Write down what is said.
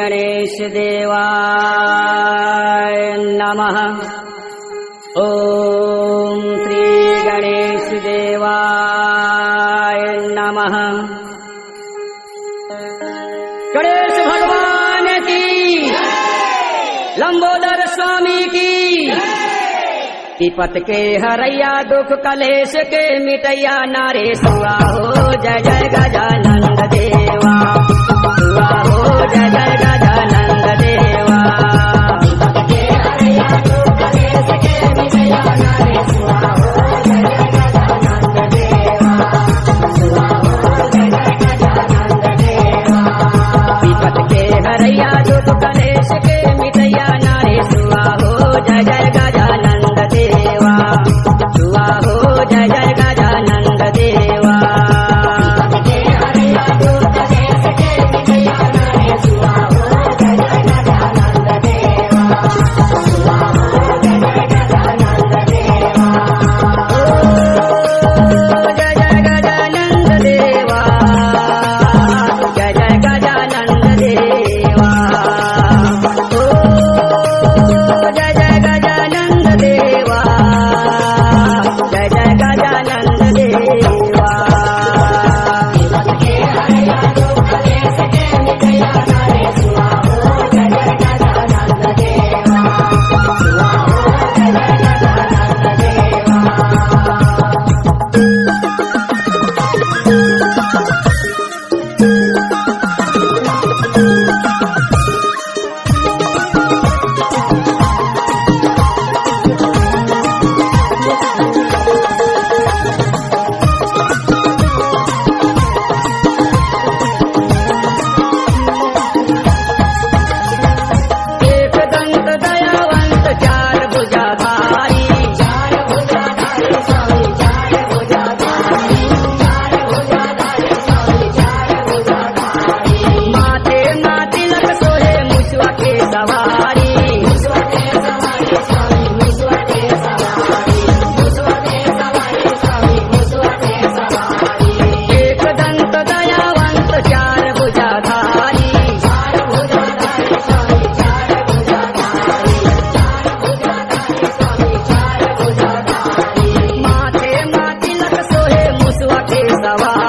गणेश देवाय नमः। ओम श्री गणेश देवाय नमः। गणेश भगवान की, लंबोदर स्वामी की। विपत के हरैया दुख कलेश के मिटैया नारे सुआ हो जय जय गजानंद देवा। सुआ हो जय जय गजानंद देवा। विपत के हरैया दुख कलेश के मिटैया नारे सुआ हो जय जय गजानंद देवा। सुआ हो जय जय गजानंद देवा। विपत के हरैया दुख कलेश के मिटैया नारे सुआ हो जय जय गजानंद देवा। सुआ हो जय जय गजानंद देवा। विपत के हरैया दुख कलेश के मिटैया नारे सुआ हो जय जय गजानंद देवा। सुआ हो जय जय गजानंद देवा। जय जय गजानंद देवा। जय जय गजानंद देवा। जय जय गजानंद देवा। जय जय गजानंद देवा। विपत के हरैया दुख कलेश के मिटैया नारे सुआ हो जय जय गजानंद देवा। सुआ हो जय जय गजानंद देवा। एक दंत दयावंत चार भुजाधारी। चार भुजाधारी स्वामी चार भुजाधारी। चार भुजाधारी स्वामी चार भुजाधारी। माथे तिलक सोहे मुसवा के सवारी। मुसवा के सवारी स्वामी मुसवा के सवारी। मुसवा के सवारी स्वामी मुसवा के सवारी। एक दंत दयावंत चार भुजाधारी। चार भुजाधारी स्वामी चार भुजाधारी। चार भुजाधारी स्वामी चार भुजाधारी। माथे तिलक सोहे मुसवा के सवारी।